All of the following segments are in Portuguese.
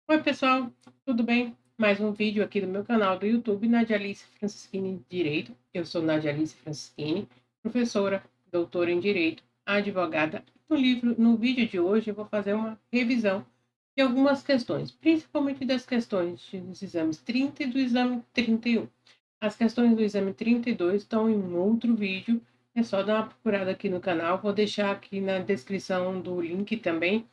Oi, pessoal, tudo bem? Mais um vídeo aqui no meu canal do YouTube, Nadia Alice Francisquini Direito. Eu sou Nadia Alice Francisquini, professora, doutora em Direito, advogada. No vídeo de hoje, eu vou fazer uma revisão de algumas questões, principalmente das questões dos exames 30 e do exame 31. As questões do exame 32 estão em um outro vídeo, é só dar uma procurada aqui no canal. Vou deixar aqui na descrição do link também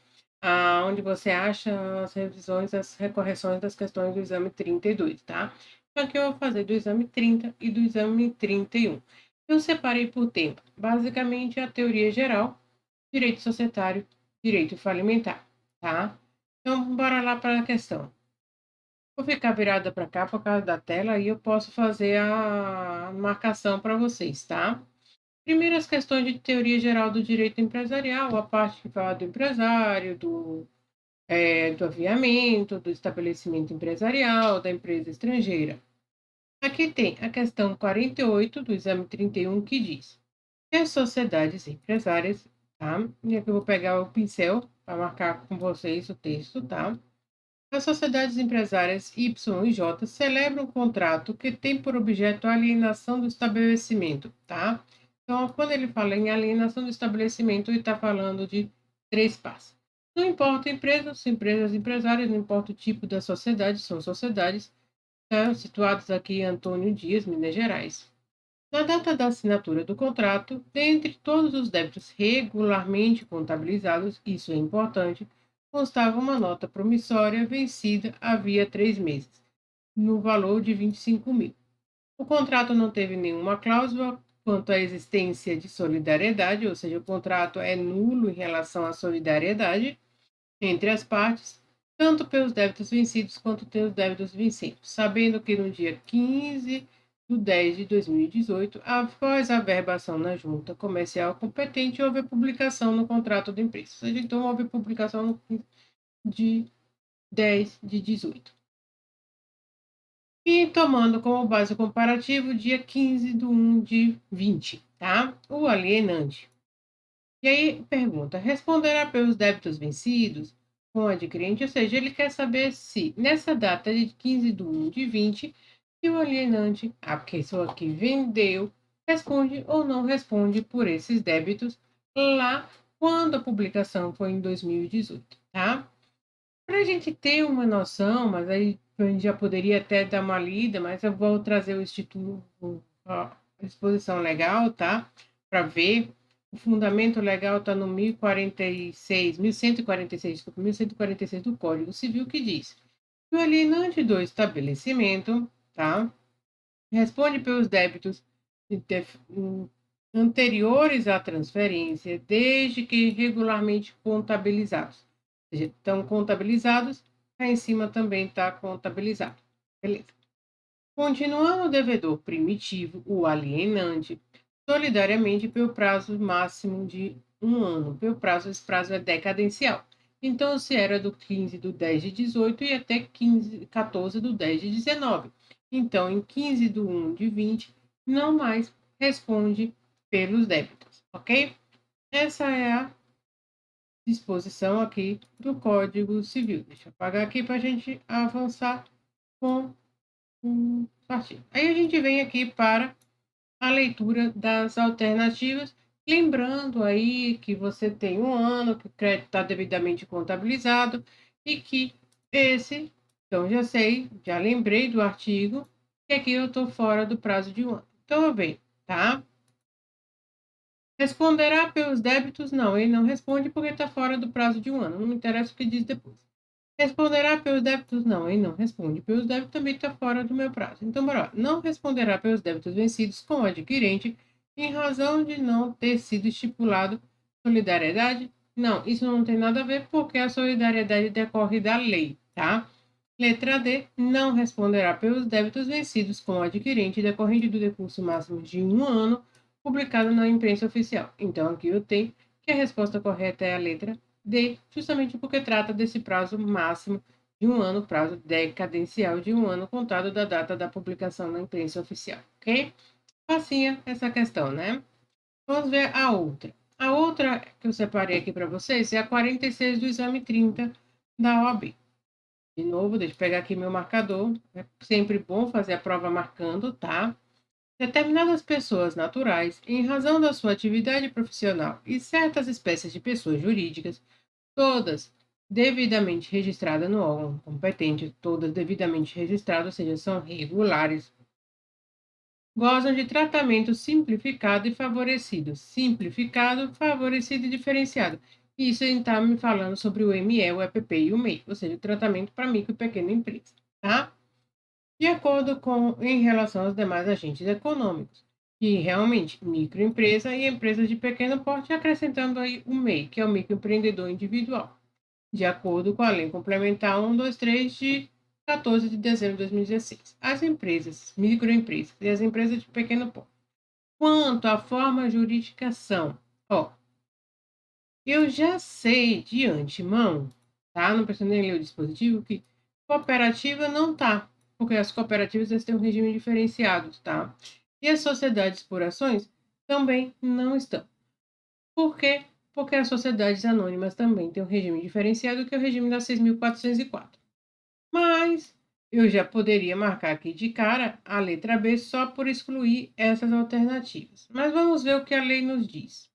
onde você acha as revisões, as recorreções das questões do exame 32, tá? Então, aqui eu vou fazer do exame 30 e do exame 31. Eu separei por tempo, basicamente a teoria geral, direito societário, direito falimentar, tá? Então, bora lá para a questão. Vou ficar virada para cá por causa da tela e eu posso fazer a marcação para vocês, tá? Primeiro, as questões de teoria geral do direito empresarial, a parte que fala do empresário, do aviamento, do estabelecimento empresarial, da empresa estrangeira. Aqui tem a questão 48 do exame 31 que diz que as sociedades empresárias, tá? E aqui eu vou pegar o pincel para marcar com vocês o texto, tá? As sociedades empresárias Y e J celebram um contrato que tem por objeto a alienação do estabelecimento, tá? Então, quando ele fala em alienação do estabelecimento, ele está falando de três passos. Não importa a empresa, são empresas empresárias, não importa o tipo da sociedade, são sociedades, tá? Situadas aqui em Antônio Dias, Minas Gerais. Na data da assinatura do contrato, dentre todos os débitos regularmente contabilizados, isso é importante, constava uma nota promissória vencida havia 3 meses, no valor de 25 mil. O contrato não teve nenhuma cláusula quanto à existência de solidariedade, ou seja, o contrato é nulo em relação à solidariedade entre as partes, tanto pelos débitos vencidos quanto pelos débitos vencidos, sabendo que no dia 15/10/2018, após a verbação na junta comercial competente, houve a publicação no contrato da empresa. Ou seja, então houve publicação no 15 de 10/18. E tomando como base o comparativo dia 15/1/20, tá? O alienante. E aí pergunta: responderá pelos débitos vencidos com o adquirente? Ou seja, ele quer saber se nessa data de 15/1/20, se o alienante, a pessoa que vendeu, responde ou não responde por esses débitos lá quando a publicação foi em 2018, tá? Para a gente ter uma noção, mas aí a gente já poderia até dar uma lida, mas eu vou trazer o Instituto, a exposição legal, tá? Para ver. O fundamento legal está no 1046, 1146, desculpa, 1146 do Código Civil, que diz que o alienante do estabelecimento, tá? Responde pelos débitos anteriores à transferência, desde que regularmente contabilizados. Ou seja, estão contabilizados, aí em cima também está contabilizado. Beleza. Continuando o devedor primitivo, o alienante, solidariamente pelo prazo máximo de 1 ano. Pelo prazo, esse prazo é decadencial. Então, se era do 15/10/18 e até 14/10/19. Então, em 15/1/20, não mais responde pelos débitos, ok? Essa é a disposição aqui do Código Civil. Deixa eu apagar aqui para a gente avançar com artigo. Aí a gente vem aqui para a leitura das alternativas, lembrando aí que você tem 1 ano, que o crédito está devidamente contabilizado e que esse, então já sei, já lembrei do artigo, que aqui eu estou fora do prazo de 1 ano. Então eu venho, tá? Responderá pelos débitos? Não, ele não responde porque está fora do prazo de 1 ano, não me interessa o que diz depois. Responderá pelos débitos? Não, ele não responde pelos débitos, também está fora do meu prazo. Então, bora lá. Não responderá pelos débitos vencidos com o adquirente em razão de não ter sido estipulado solidariedade? Não, isso não tem nada a ver porque a solidariedade decorre da lei, tá? Letra D, não responderá pelos débitos vencidos com o adquirente decorrente do decurso máximo de 1 ano, publicado na imprensa oficial. Então, aqui eu tenho que a resposta correta é a letra D, justamente porque trata desse prazo máximo de 1 ano, prazo decadencial de 1 ano, contado da data da publicação na imprensa oficial, ok? Facinha essa questão, né? Vamos ver a outra. A outra que eu separei aqui para vocês é a 46 do exame 30 da OAB. De novo, deixa eu pegar aqui meu marcador. É sempre bom fazer a prova marcando, tá? Determinadas pessoas naturais, em razão da sua atividade profissional, e certas espécies de pessoas jurídicas, todas devidamente registradas no órgão competente, todas devidamente registradas, ou seja, são regulares, gozam de tratamento simplificado e favorecido. Simplificado, favorecido e diferenciado. Isso está me falando sobre o ME, o EPP e o MEI, ou seja, o tratamento para micro e pequena empresa, tá? De acordo com em relação aos demais agentes econômicos, e realmente microempresa e empresas de pequeno porte, acrescentando aí o MEI, que é o microempreendedor individual, de acordo com a Lei Complementar 123 de 14 de dezembro de 2016. As empresas, microempresas e as empresas de pequeno porte. Quanto à forma jurídica são, ó, eu já sei de antemão, tá? Não preciso nem ler o dispositivo, que cooperativa não tá, porque as cooperativas elas têm um regime diferenciado, tá? E as sociedades por ações também não estão. Por quê? Porque as sociedades anônimas também têm um regime diferenciado, que é o regime da 6.404. Mas eu já poderia marcar aqui de cara a letra B só por excluir essas alternativas. Mas vamos ver o que a lei nos diz.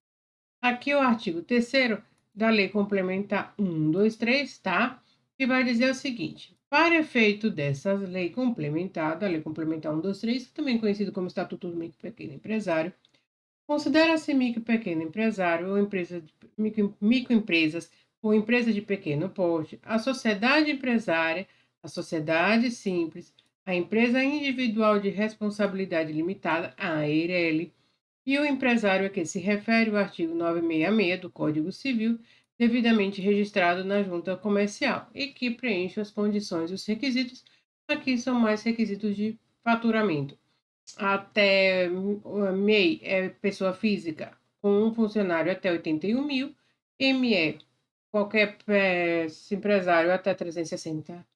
Aqui o artigo 3º da Lei Complementar 123, tá? Que vai dizer o seguinte: para efeito dessa lei complementar, da Lei Complementar 123, também conhecido como Estatuto do Micro e Pequeno Empresário, considera-se micro e pequeno empresário ou empresa de microempresas ou empresa de pequeno porte, a sociedade empresária, a sociedade simples, a empresa individual de responsabilidade limitada, a EIRELI, e o empresário a que se refere o artigo 966 do Código Civil, devidamente registrado na junta comercial e que preenche as condições e os requisitos. Aqui são mais requisitos de faturamento. Até MEI é pessoa física com um funcionário até 81 mil, ME qualquer empresário até 360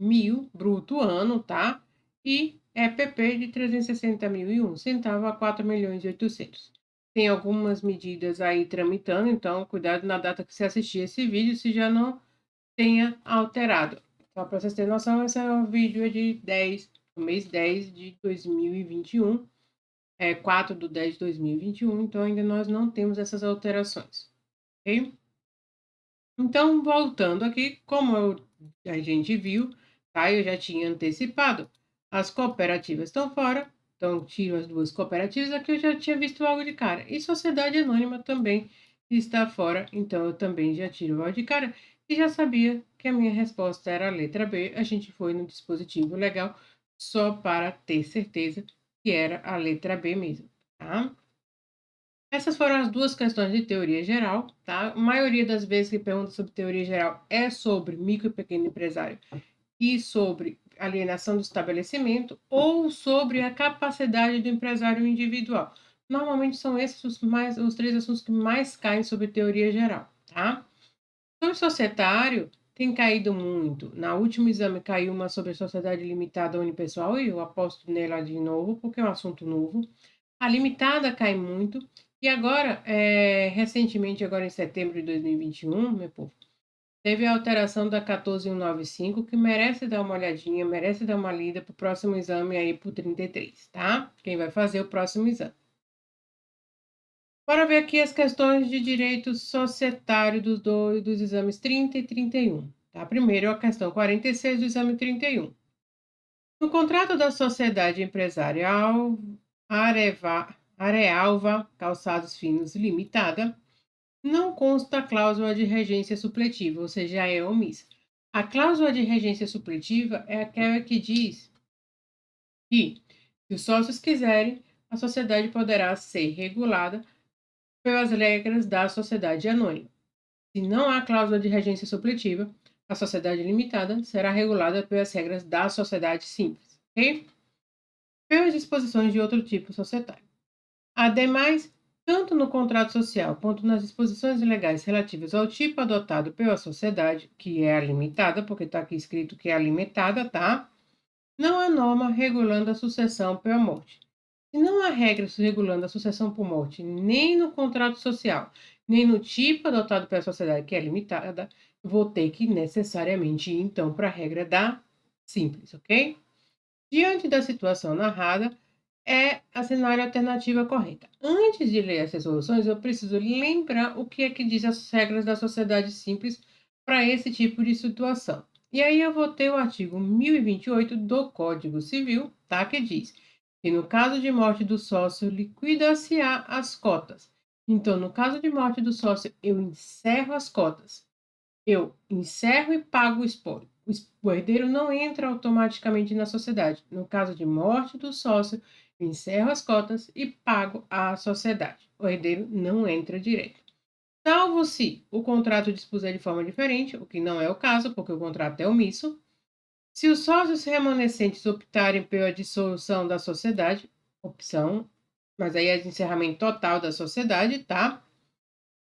mil bruto ano, tá? E EPP de 360.001 centavo a 4.800.000. Tem algumas medidas aí tramitando, então cuidado na data que você assistir esse vídeo, se já não tenha alterado. Só para vocês terem noção, esse é o vídeo de 10, do mês 10 de 2021, 4 de 10 de 2021, então ainda nós não temos essas alterações, ok? Então, voltando aqui, a gente viu, tá? Eu já tinha antecipado, as cooperativas estão fora, então tiro as duas cooperativas, aqui eu já tinha visto algo de cara. E sociedade anônima também está fora, então eu também já tiro algo de cara. E já sabia que a minha resposta era a letra B, a gente foi no dispositivo legal só para ter certeza que era a letra B mesmo, tá? Essas foram as duas questões de teoria geral, tá? A maioria das vezes que pergunta sobre teoria geral é sobre micro e pequeno empresário e sobre alienação do estabelecimento ou sobre a capacidade do empresário individual. Normalmente são esses os três assuntos que mais caem sobre teoria geral, tá? Sobre societário, tem caído muito. Na último exame caiu uma sobre sociedade limitada unipessoal e eu aposto nela de novo, porque é um assunto novo. A limitada cai muito. E agora, recentemente, agora em setembro de 2021, meu povo, teve a alteração da 14195, que merece dar uma olhadinha, merece dar uma lida para o próximo exame aí para o 33, tá? Quem vai fazer o próximo exame. Bora ver aqui as questões de direito societário dos exames 30 e 31. Tá? Primeiro, a questão 46 do exame 31. No contrato da sociedade empresarial Arealva Calçados Finos Limitada, não consta a cláusula de regência supletiva, ou seja, é omissa. A cláusula de regência supletiva é aquela que diz que, se os sócios quiserem, a sociedade poderá ser regulada pelas regras da sociedade anônima. Se não há cláusula de regência supletiva, a sociedade limitada será regulada pelas regras da sociedade simples, ok? Pelas disposições de outro tipo societário. Ademais, tanto no contrato social quanto nas disposições legais relativas ao tipo adotado pela sociedade, que é a limitada, porque está aqui escrito que é a limitada, tá? Não há norma regulando a sucessão pela morte. Se não há regras regulando a sucessão por morte, nem no contrato social, nem no tipo adotado pela sociedade, que é limitada, vou ter que necessariamente ir então para a regra da simples, ok? Diante da situação narrada, é a cenário alternativa correta. Antes de ler as resoluções, eu preciso lembrar o que é que diz as regras da sociedade simples para esse tipo de situação. E aí eu vou ter o artigo 1028 do Código Civil, tá? Que diz que no caso de morte do sócio, liquida-se-á as cotas. Então, no caso de morte do sócio, eu encerro as cotas. Eu encerro e pago o espólio. O herdeiro não entra automaticamente na sociedade. No caso de morte do sócio, eu encerro as cotas e pago à sociedade. O herdeiro não entra direto. Salvo se o contrato dispuser de forma diferente, o que não é o caso, porque o contrato é omisso. Se os sócios remanescentes optarem pela dissolução da sociedade, opção, mas aí é de encerramento total da sociedade, tá?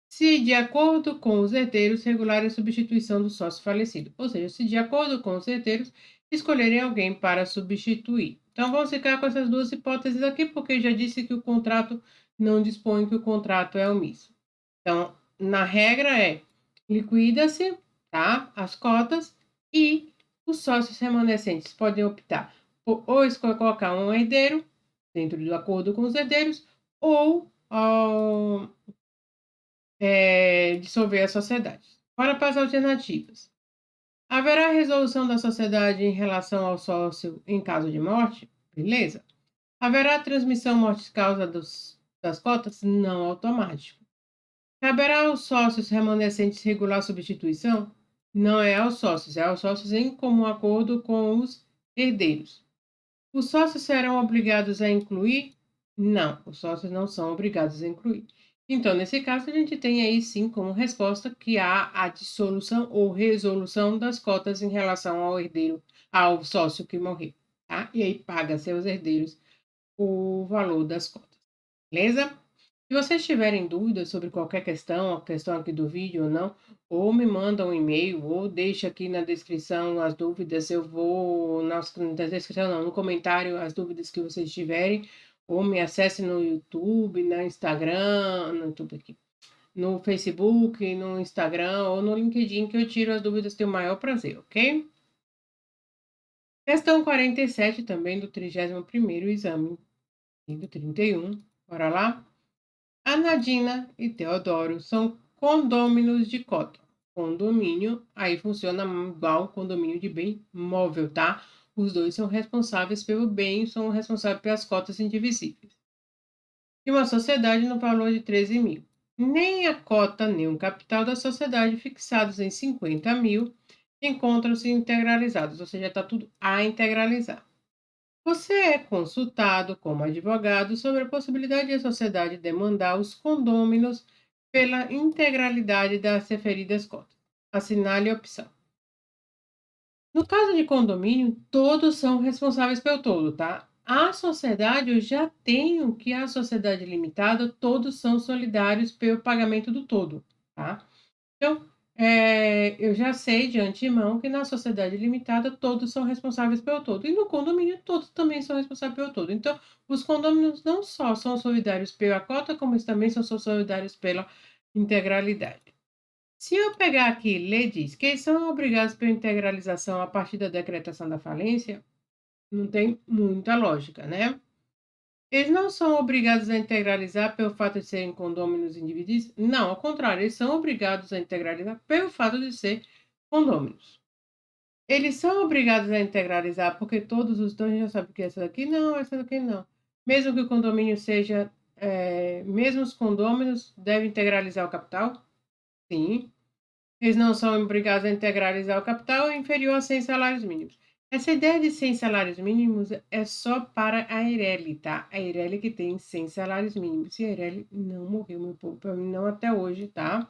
Se de acordo com os herdeiros regularem a substituição do sócio falecido, ou seja, se de acordo com os herdeiros escolherem alguém para substituir. Então vamos ficar com essas duas hipóteses aqui, porque já disse que o contrato não dispõe que o contrato é omisso. Então, na regra é liquida-se, tá, as cotas e os sócios remanescentes podem optar por ou colocar um herdeiro dentro do acordo com os herdeiros ou dissolver a sociedade. Ora para as alternativas. Haverá resolução da sociedade em relação ao sócio em caso de morte? Beleza. Haverá transmissão morte-causa das cotas? Não automático. Caberá aos sócios remanescentes regular substituição? Não é aos sócios, é aos sócios em comum acordo com os herdeiros. Os sócios serão obrigados a incluir? Não, os sócios não são obrigados a incluir. Então, nesse caso, a gente tem aí sim como resposta que há a dissolução ou resolução das cotas em relação ao herdeiro, ao sócio que morreu, tá? E aí paga seus herdeiros o valor das cotas, beleza? Se vocês tiverem dúvidas sobre qualquer questão, a questão aqui do vídeo ou não, ou me mandam um e-mail, ou deixa aqui na descrição as dúvidas, eu vou, na descrição não, no comentário as dúvidas que vocês tiverem, ou me acesse no YouTube, no Instagram, no YouTube aqui, no Facebook, no Instagram ou no LinkedIn, que eu tiro as dúvidas, tenho o maior prazer, ok? Questão 47 também do 31º exame, e do 31, bora lá? A Nadina e Teodoro são condôminos de cota. Condomínio, aí funciona igual condomínio de bem móvel, tá? Os dois são responsáveis pelo bem, são responsáveis pelas cotas indivisíveis. E uma sociedade no valor de 13 mil. Nem a cota, nem o capital da sociedade, fixados em 50 mil, encontram-se integralizados, ou seja, está tudo a integralizar. Você é consultado como advogado sobre a possibilidade de a sociedade demandar os condôminos pela integralidade das referidas cotas. Assinale a opção. No caso de condomínio, todos são responsáveis pelo todo, tá? A sociedade, eu já tenho que a sociedade limitada, todos são solidários pelo pagamento do todo, tá? Então, eu já sei de antemão que na sociedade limitada todos são responsáveis pelo todo. E no condomínio todos também são responsáveis pelo todo. Então, os condôminos não só são solidários pela cota, como eles também são solidários pela integralidade. Se eu pegar aqui, lei diz que eles são obrigados pela integralização a partir da decretação da falência, não tem muita lógica, né? Eles não são obrigados a integralizar pelo fato de serem condôminos indivíduos? Não, ao contrário, eles são obrigados a integralizar pelo fato de ser condôminos. Eles são obrigados a integralizar porque todos os dois já sabem que essa daqui não, essa daqui não. Mesmo que o condomínio seja, mesmo os condôminos devem integralizar o capital? Sim. Eles não são obrigados a integralizar o capital inferior a 100 salários mínimos. Essa ideia de 100 salários mínimos é só para a Eireli, tá? A Eireli que tem 100 salários mínimos. E a Eireli não morreu, meu povo, para mim não até hoje, tá?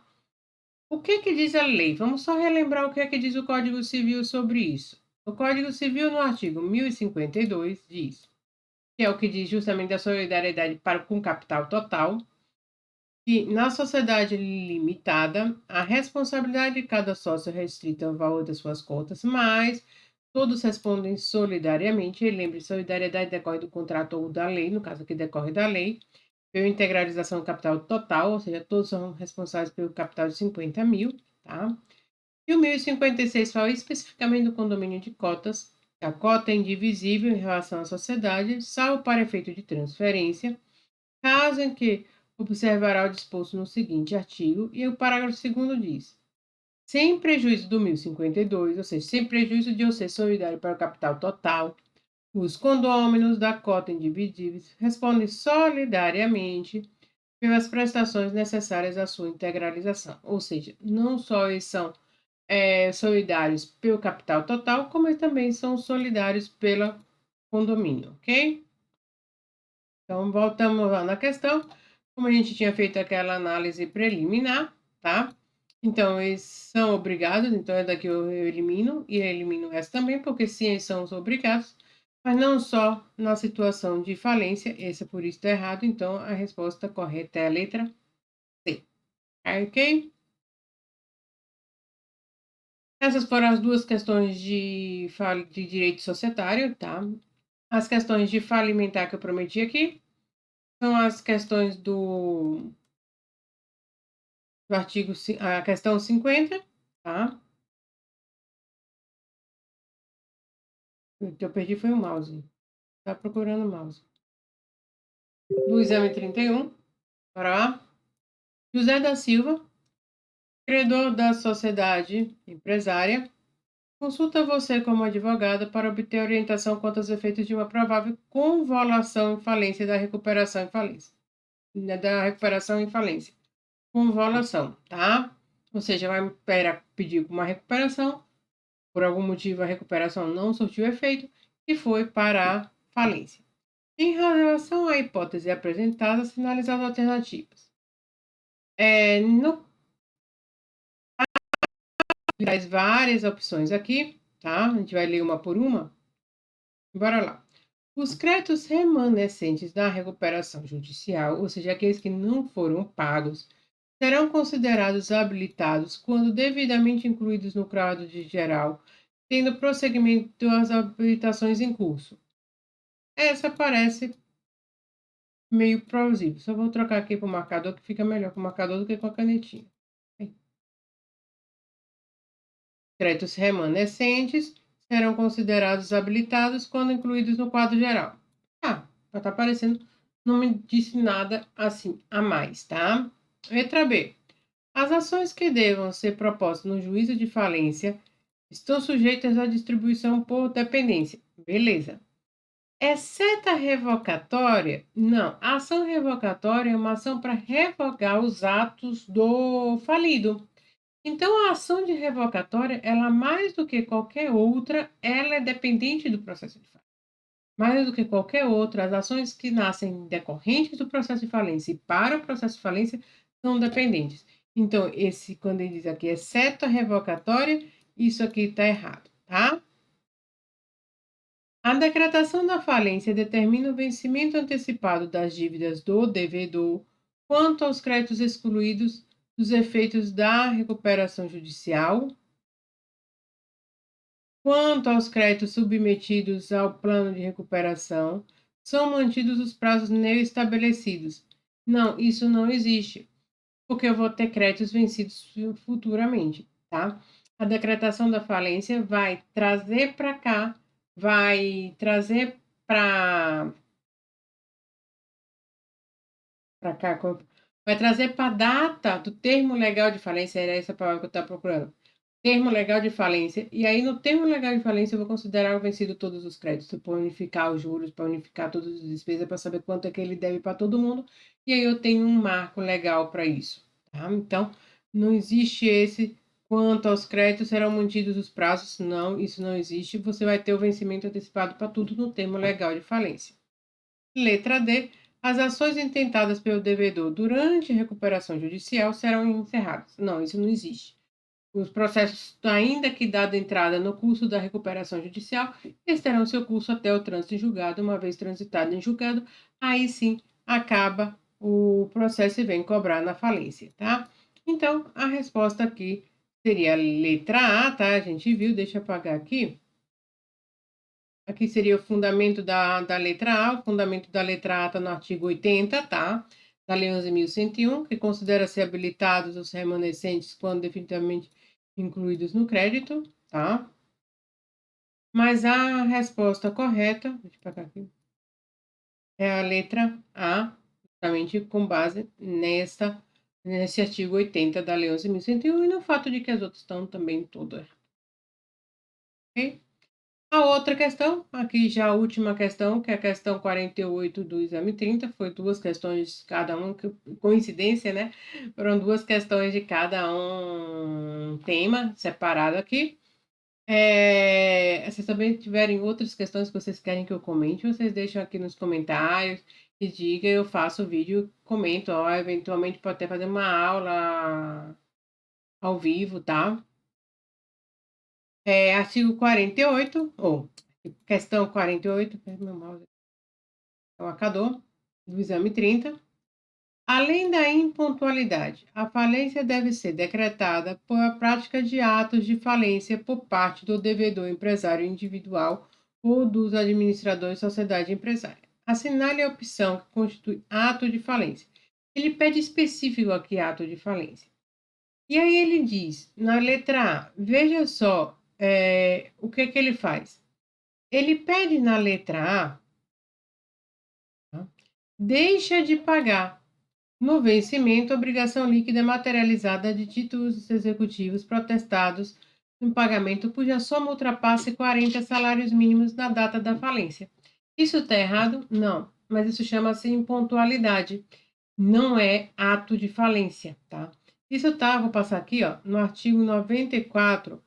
O que que diz a lei? Vamos só relembrar o que é que diz o Código Civil sobre isso. O Código Civil, no artigo 1052, diz, que é o que diz justamente da solidariedade para com capital total, que na sociedade limitada, a responsabilidade de cada sócio é restrita ao valor das suas cotas, mas todos respondem solidariamente. E lembre, solidariedade decorre do contrato ou da lei, no caso aqui decorre da lei, pela integralização do capital total, ou seja, todos são responsáveis pelo capital de 50 mil, tá? E o 1056 fala especificamente do condomínio de cotas. A cota é indivisível em relação à sociedade, salvo para efeito de transferência, caso em que observará o disposto no seguinte artigo, e o parágrafo 2º diz: sem prejuízo do 1052, ou seja, sem prejuízo de eu ser solidário para o capital total, os condôminos da cota individíveis respondem solidariamente pelas prestações necessárias à sua integralização. Ou seja, não só eles são solidários pelo capital total, como eles também são solidários pelo condomínio, ok? Então, voltamos lá na questão. Como a gente tinha feito aquela análise preliminar, tá? Então, eles são obrigados, então é daqui eu elimino, e eu elimino essa também, porque sim, eles são os obrigados, mas não só na situação de falência, esse por isso está errado, então a resposta correta é a letra C. Ok? Essas foram as duas questões de direito societário, tá? As questões de falimentar que eu prometi aqui são as questões do artigo, a questão 50, tá? O que eu perdi foi o mouse. Tá procurando o mouse. Do exame 31, para lá. José da Silva, credor da sociedade empresária, consulta você como advogada para obter orientação quanto aos efeitos de uma provável convolução em falência da recuperação em falência. Da recuperação em falência. Convolução, tá? Ou seja, vai pedir uma recuperação, por algum motivo a recuperação não surtiu efeito e foi para a falência. Em relação à hipótese apresentada, sinalizar as alternativas. No traz várias opções aqui, tá? A gente vai ler uma por uma. Bora lá. Os créditos remanescentes da recuperação judicial, ou seja, aqueles que não foram pagos, serão considerados habilitados quando devidamente incluídos no quadro de geral, tendo prosseguimento das habilitações em curso. Essa parece meio plausível. Só vou trocar aqui para o marcador, que fica melhor com o marcador do que com a canetinha. Créditos remanescentes serão considerados habilitados quando incluídos no quadro geral. Ah, tá aparecendo, não me disse nada assim a mais, tá? Letra B. As ações que devam ser propostas no juízo de falência estão sujeitas à distribuição por dependência. Beleza. Exceto a revocatória, não. A ação revocatória é uma ação para revogar os atos do falido. Então, a ação de revocatória, ela mais do que qualquer outra, ela é dependente do processo de falência. Mais do que qualquer outra, as ações que nascem decorrentes do processo de falência e para o processo de falência são dependentes. Então, quando ele diz aqui, exceto a revocatória, isso aqui está errado, tá? A decretação da falência determina o vencimento antecipado das dívidas do devedor quanto aos créditos excluídos dos efeitos da recuperação judicial. Quanto aos créditos submetidos ao plano de recuperação, são mantidos os prazos nele estabelecidos. Não, isso não existe, porque eu vou ter créditos vencidos futuramente, tá? A decretação da falência vai trazer para cá, vai trazer para cá, vai trazer para a data do termo legal de falência, era essa palavra que eu estava procurando. Termo legal de falência. E aí, no termo legal de falência, eu vou considerar vencido todos os créditos, para unificar os juros, para unificar todas as despesas, para saber quanto é que ele deve para todo mundo. E aí, eu tenho um marco legal para isso. Tá? Então, não existe esse quanto aos créditos serão mantidos os prazos. Não, isso não existe. Você vai ter o vencimento antecipado para tudo no termo legal de falência. Letra D. As ações intentadas pelo devedor durante a recuperação judicial serão encerradas. Não, isso não existe. Os processos, ainda que dada entrada no curso da recuperação judicial, eles terão seu curso até o trânsito em julgado. Uma vez transitado em julgado, aí sim acaba o processo e vem cobrar na falência, tá? Então, a resposta aqui seria a letra A, tá? A gente viu, deixa eu apagar aqui. Aqui seria o fundamento da letra A. O fundamento da letra A está no artigo 80, tá? Da Lei 11.101, que considera ser habilitados os remanescentes quando definitivamente incluídos no crédito, tá? Mas a resposta correta, deixa eu pegar aqui, é a letra A, justamente com base nesse artigo 80 da Lei 11.101 e no fato de que as outras estão também todas. Ok? A outra questão, aqui já a última questão, que é a questão 48 do exame 30, foi duas questões cada um, coincidência, né? Foram duas questões de cada um tema separado aqui. Se também tiverem outras questões que vocês querem que eu comente, vocês deixam aqui nos comentários e diga, eu faço o vídeo, comento, ó, eventualmente pode até fazer uma aula ao vivo, tá? Artigo 48, ou questão 48, meu mouse é o marcador do exame 30. Além da impontualidade, a falência deve ser decretada por a prática de atos de falência por parte do devedor empresário individual ou dos administradores de sociedade empresária. Assinale a opção que constitui ato de falência. Ele pede específico aqui ato de falência. E aí ele diz, na letra A, veja só o que ele faz. Ele pede na letra A, tá? Deixa de pagar no vencimento, obrigação líquida materializada de títulos executivos protestados em pagamento cuja soma ultrapasse 40 salários mínimos na data da falência. Isso está errado? Não, mas isso chama-se impontualidade. Não é ato de falência, tá? Isso tá, vou passar aqui, ó, no artigo 94,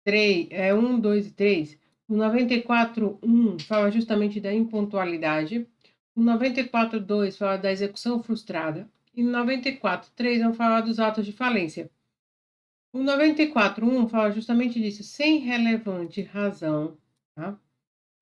3, 1, 2 e 3. O 94.1 fala justamente da impontualidade. O 94.2 fala da execução frustrada. E o 94.3 vão falar dos atos de falência. O 94.1 fala justamente disso, sem relevante razão, tá?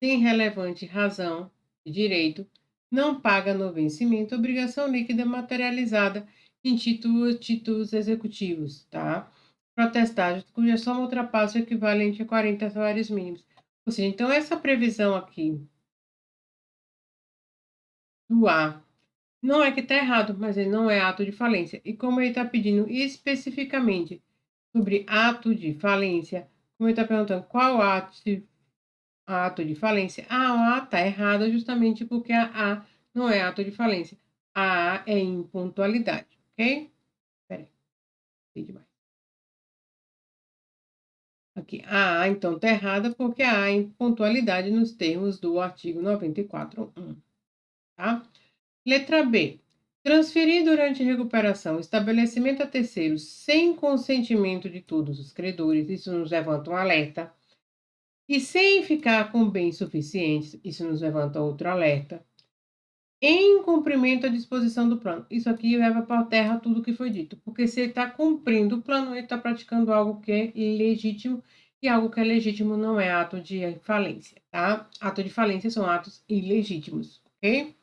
Sem relevante razão de direito, não paga no vencimento obrigação líquida materializada em títulos executivos, tá? Protestados cuja soma ultrapassa o equivalente a 40 salários mínimos. Ou seja, então essa previsão aqui do A não é que está errado, mas ele não é ato de falência. E como ele está pedindo especificamente sobre ato de falência, como ele está perguntando qual ato de falência, a A está errada justamente porque a A não é ato de falência. A A é impontualidade, ok? Espera aí, demais. Aqui, a A então está errada porque a A é impontualidade nos termos do artigo 94.1, tá? Letra B. Transferir durante recuperação estabelecimento a terceiros sem consentimento de todos os credores, isso nos levanta um alerta. E sem ficar com bens suficientes, isso nos levanta outro alerta. Em cumprimento à disposição do plano. Isso aqui leva para a terra tudo o que foi dito, porque se ele está cumprindo o plano, ele está praticando algo que é ilegítimo, e algo que é legítimo não é ato de falência, tá? Ato de falência são atos ilegítimos, ok?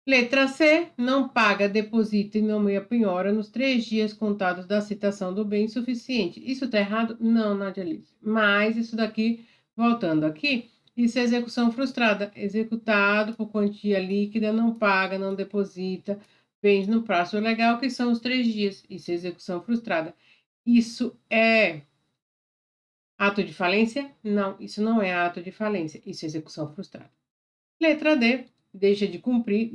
Letra C. Não paga, deposita e nomeia penhora nos 3 dias contados da citação do bem suficiente. Isso está errado? Não, Nadia Alice. Mas isso daqui, voltando aqui, isso é execução frustrada. Executado por quantia líquida, não paga, não deposita bens no prazo legal, que são os 3 dias. Isso é execução frustrada. Isso é ato de falência? Não, isso não é ato de falência. Isso é execução frustrada. Letra D. Deixa de cumprir,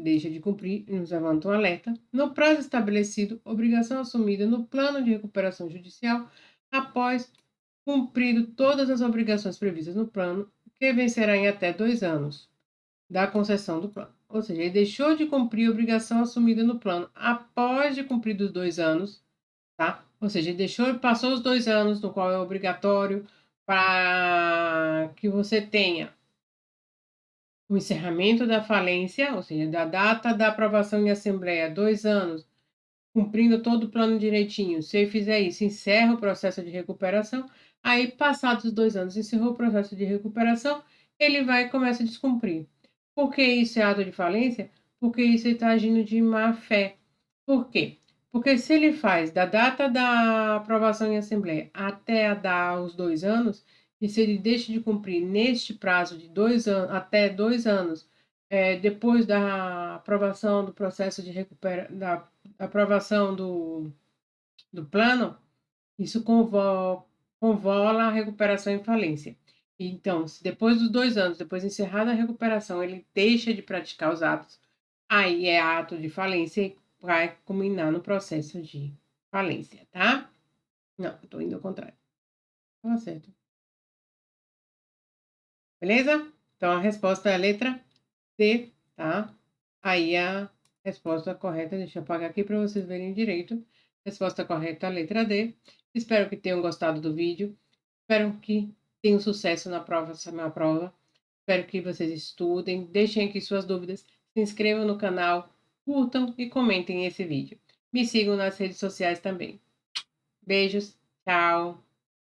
e nos levanta um alerta. No prazo estabelecido, obrigação assumida no plano de recuperação judicial após cumprido todas as obrigações previstas no plano, que vencerá em até 2 anos da concessão do plano. Ou seja, ele deixou de cumprir a obrigação assumida no plano após de cumprir os 2 anos, tá? Ou seja, ele passou os 2 anos no qual é obrigatório para que você tenha o encerramento da falência, ou seja, da data da aprovação em assembleia, 2 anos, cumprindo todo o plano direitinho. Se ele fizer isso, encerra o processo de recuperação. Aí, passados os 2 anos, encerrou o processo de recuperação, ele vai e começa a descumprir. Por que isso é ato de falência? Porque isso ele está agindo de má fé. Por quê? Porque se ele faz da data da aprovação em assembleia até dar os 2 anos, e se ele deixa de cumprir neste prazo de 2 anos, até 2 anos, depois da aprovação do processo de recuperação, da aprovação do plano, Isso convola a recuperação em falência. Então, se depois dos 2 anos, depois de encerrada a recuperação, ele deixa de praticar os atos, aí é ato de falência e vai culminar no processo de falência, tá? Não, eu tô indo ao contrário. Estava certo. Beleza? Então a resposta é a letra D, tá? Aí a resposta correta, deixa eu apagar aqui para vocês verem direito. Resposta correta, a letra D. Espero que tenham gostado do vídeo. Espero que tenham sucesso na próxima prova. Espero que vocês estudem, deixem aqui suas dúvidas, se inscrevam no canal, curtam e comentem esse vídeo. Me sigam nas redes sociais também. Beijos, tchau!